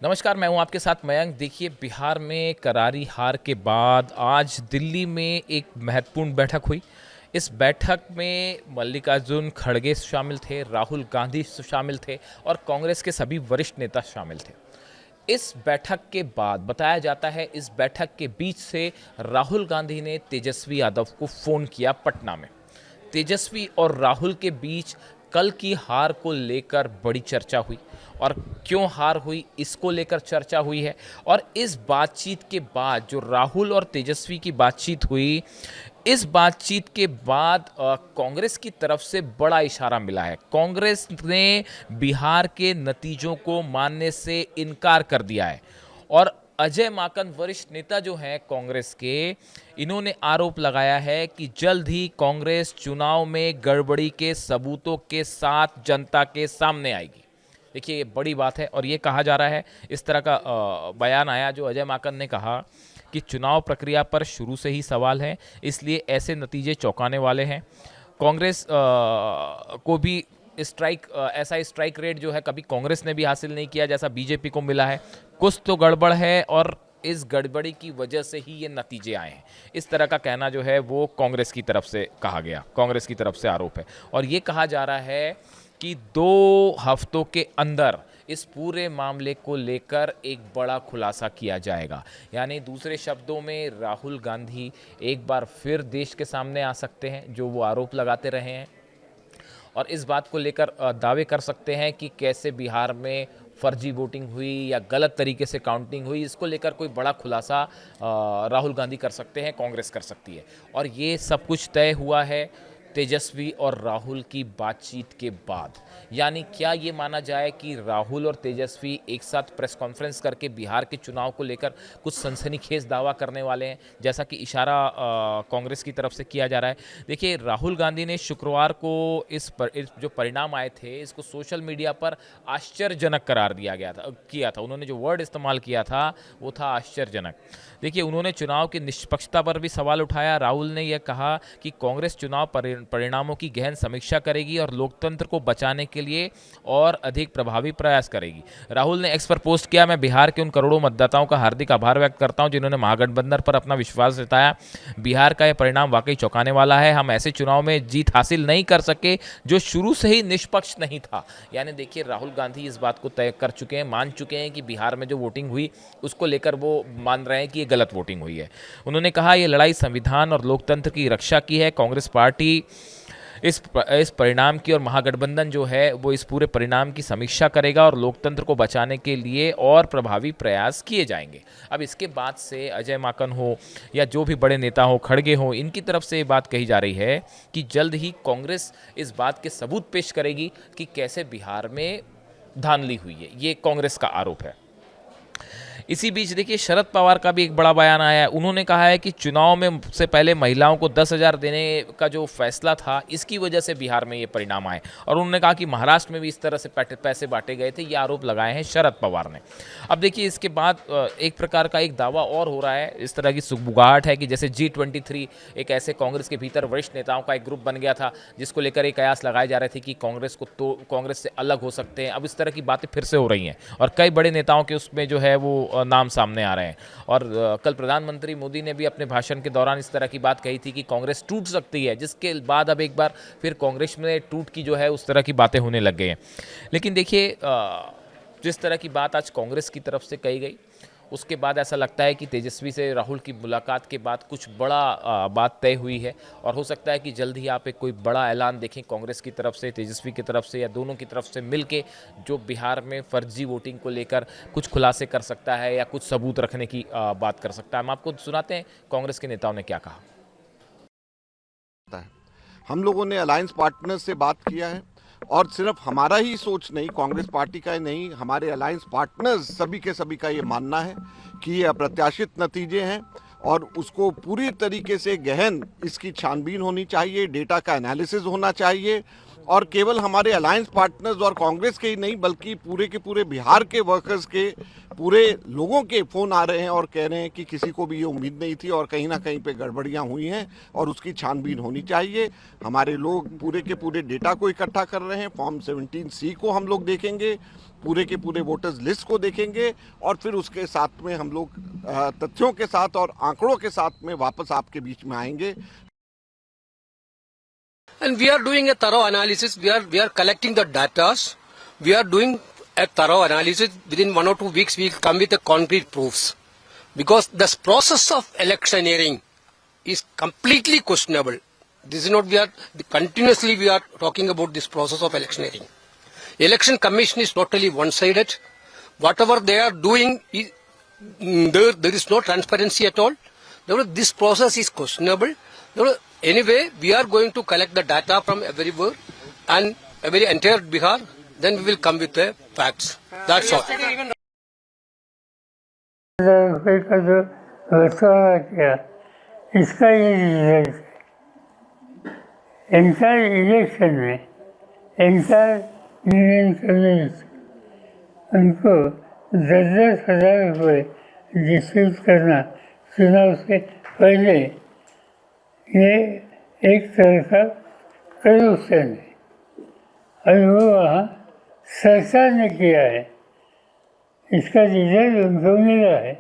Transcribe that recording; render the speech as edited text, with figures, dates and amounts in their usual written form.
नमस्कार, मैं हूं आपके साथ मयंक। देखिए, बिहार में करारी हार के बाद आज दिल्ली में एक महत्वपूर्ण बैठक हुई। इस बैठक में मल्लिकार्जुन खड़गे शामिल थे, राहुल गांधी शामिल थे और कांग्रेस के सभी वरिष्ठ नेता शामिल थे। इस बैठक के बाद बताया जाता है, इस बैठक के बीच से राहुल गांधी ने तेजस्वी यादव को फ़ोन किया पटना में। तेजस्वी और राहुल के बीच कल की हार को लेकर बड़ी चर्चा हुई और क्यों हार हुई इसको लेकर चर्चा हुई है। और इस बातचीत के बाद जो राहुल और तेजस्वी की बातचीत हुई, इस बातचीत के बाद कांग्रेस की तरफ से बड़ा इशारा मिला है। कांग्रेस ने बिहार के नतीजों को मानने से इनकार कर दिया है और अजय माकन वरिष्ठ नेता जो हैं कांग्रेस के, इन्होंने आरोप लगाया है कि जल्द ही कांग्रेस चुनाव में गड़बड़ी के सबूतों के साथ जनता के सामने आएगी। देखिए, ये बड़ी बात है और ये कहा जा रहा है, इस तरह का बयान आया जो अजय माकन ने कहा कि चुनाव प्रक्रिया पर शुरू से ही सवाल है, इसलिए ऐसे नतीजे चौंकाने वाले हैं। कांग्रेस को भी ऐसा स्ट्राइक रेट जो है कभी कांग्रेस ने भी हासिल नहीं किया जैसा बीजेपी को मिला है। कुछ तो गड़बड़ है और इस गड़बड़ी की वजह से ही ये नतीजे आए हैं। इस तरह का कहना जो है वो कांग्रेस की तरफ से कहा गया, कांग्रेस की तरफ से आरोप है। और ये कहा जा रहा है कि 2 हफ्तों के अंदर इस पूरे मामले को लेकर एक बड़ा खुलासा किया जाएगा। यानी दूसरे शब्दों में राहुल गांधी एक बार फिर देश के सामने आ सकते हैं, जो वो आरोप लगाते रहे हैं, और इस बात को लेकर दावे कर सकते हैं कि कैसे बिहार में फर्जी वोटिंग हुई या गलत तरीके से काउंटिंग हुई। इसको लेकर कोई बड़ा खुलासा राहुल गांधी कर सकते हैं, कांग्रेस कर सकती है। और ये सब कुछ तय हुआ है तेजस्वी और राहुल की बातचीत के बाद। यानी क्या ये माना जाए कि राहुल और तेजस्वी एक साथ प्रेस कॉन्फ्रेंस करके बिहार के चुनाव को लेकर कुछ सनसनीखेज दावा करने वाले हैं, जैसा कि इशारा कांग्रेस की तरफ से किया जा रहा है। देखिए, राहुल गांधी ने शुक्रवार को इस जो परिणाम आए थे इसको सोशल मीडिया पर आश्चर्यजनक करार किया था। उन्होंने जो वर्ड इस्तेमाल किया था वो था आश्चर्यजनक। देखिए, उन्होंने चुनाव की निष्पक्षता पर भी सवाल उठाया। राहुल ने यह कहा कि कांग्रेस चुनाव परिणामों की गहन समीक्षा करेगी और लोकतंत्र को बचाने के लिए और अधिक प्रभावी प्रयास करेगी। राहुल ने एक्स पर पोस्ट किया, मैं बिहार के उन करोड़ों मतदाताओं का हार्दिक आभार व्यक्त करता हूं जिन्होंने महागठबंधन पर अपना विश्वास जताया। बिहार का यह परिणाम वाकई चौंकाने वाला है। हम ऐसे चुनाव में जीत हासिल नहीं कर सके जो शुरू से ही निष्पक्ष नहीं था। यानी देखिए, राहुल गांधी इस बात को तय कर चुके हैं, मान चुके हैं कि बिहार में जो वोटिंग हुई उसको लेकर वो मान रहे हैं कि ये गलत वोटिंग हुई है। उन्होंने कहा, ये लड़ाई संविधान और लोकतंत्र की रक्षा की है। कांग्रेस पार्टी इस परिणाम की और महागठबंधन जो है वो इस पूरे परिणाम की समीक्षा करेगा और लोकतंत्र को बचाने के लिए और प्रभावी प्रयास किए जाएंगे। अब इसके बाद से अजय माकन हो या जो भी बड़े नेता हो, खड़गे हो, इनकी तरफ से ये बात कही जा रही है कि जल्द ही कांग्रेस इस बात के सबूत पेश करेगी कि कैसे बिहार में धांधली हुई है। ये कांग्रेस का आरोप है। इसी बीच देखिए, शरद पवार का भी एक बड़ा बयान आया है। उन्होंने कहा है कि चुनाव में से पहले महिलाओं को 10,000 देने का जो फैसला था, इसकी वजह से बिहार में ये परिणाम आए। और उन्होंने कहा कि महाराष्ट्र में भी इस तरह से पैसे बांटे गए थे। ये आरोप लगाए हैं शरद पवार ने। अब देखिए, इसके बाद एक प्रकार का एक दावा और हो रहा है, इस तरह की सुगबुगाहट है कि जैसे G23 एक ऐसे कांग्रेस के भीतर वरिष्ठ नेताओं का एक ग्रुप बन गया था जिसको लेकर एक कयास लगाए जा रहे थे कि कांग्रेस से अलग हो सकते हैं। अब इस तरह की बातें फिर से हो रही हैं और कई बड़े नेताओं के उसमें जो है वो नाम सामने आ रहे हैं। और कल प्रधानमंत्री मोदी ने भी अपने भाषण के दौरान इस तरह की बात कही थी कि कांग्रेस टूट सकती है, जिसके बाद अब एक बार फिर कांग्रेस में टूट की जो है उस तरह की बातें होने लग गई हैं। लेकिन देखिए, जिस तरह की बात आज कांग्रेस की तरफ से कही गई, उसके बाद ऐसा लगता है कि तेजस्वी से राहुल की मुलाकात के बाद कुछ बड़ा बात तय हुई है और हो सकता है कि जल्द ही आप एक कोई बड़ा ऐलान देखें कांग्रेस की तरफ से, तेजस्वी की तरफ से या दोनों की तरफ से मिलके, जो बिहार में फर्जी वोटिंग को लेकर कुछ खुलासे कर सकता है या कुछ सबूत रखने की बात कर सकता है। हम आपको सुनाते हैं कांग्रेस के नेताओं ने क्या कहा। हम लोगों ने अलायंस पार्टनर से बात किया है और सिर्फ हमारा ही सोच नहीं, कांग्रेस पार्टी का ही नहीं, हमारे अलायंस पार्टनर्स सभी के सभी का ये मानना है कि ये अप्रत्याशित नतीजे हैं और उसको पूरी तरीके से गहन इसकी छानबीन होनी चाहिए, डेटा का एनालिसिस होना चाहिए और केवल हमारे अलायंस पार्टनर्स और कांग्रेस के ही नहीं बल्कि पूरे के पूरे बिहार के वर्कर्स के पूरे लोगों के फोन आ रहे हैं और कह रहे हैं कि किसी को भी ये उम्मीद नहीं थी और कहीं ना कहीं पे गड़बड़ियां हुई हैं और उसकी छानबीन होनी चाहिए। हमारे लोग पूरे के पूरे डेटा को इकट्ठा कर रहे हैं, फॉर्म 17C को हम लोग देखेंगे, पूरे के पूरे वोटर्स लिस्ट को देखेंगे और फिर उसके साथ में हम लोग तथ्यों के साथ और आंकड़ों के साथ में वापस आपके बीच में आएंगे। And we are doing a thorough analysis. We are collecting the data. We are doing a thorough analysis. Within 1 or 2 weeks, we will come with the concrete proofs. Because this process of electioneering is completely questionable. This is not, continuously we are talking about this process of electioneering. Election Commission is totally one-sided. Whatever they are doing, there is no transparency at all. This process is questionable. Anyway, we are going to collect the data from everywhere and every entire Bihar. Then we will come with the facts. That's all. का जो बंटवारा किया इसका ये result है। Inter election में inter union communist उनको 10,000 रुपये डिस्ट्रीब्यूट करना चुनाव से पहले ये एक तरह का करप्शन है और वो वहाँ सरकार ने किया है। इसका रिजल्ट उनको मिला है।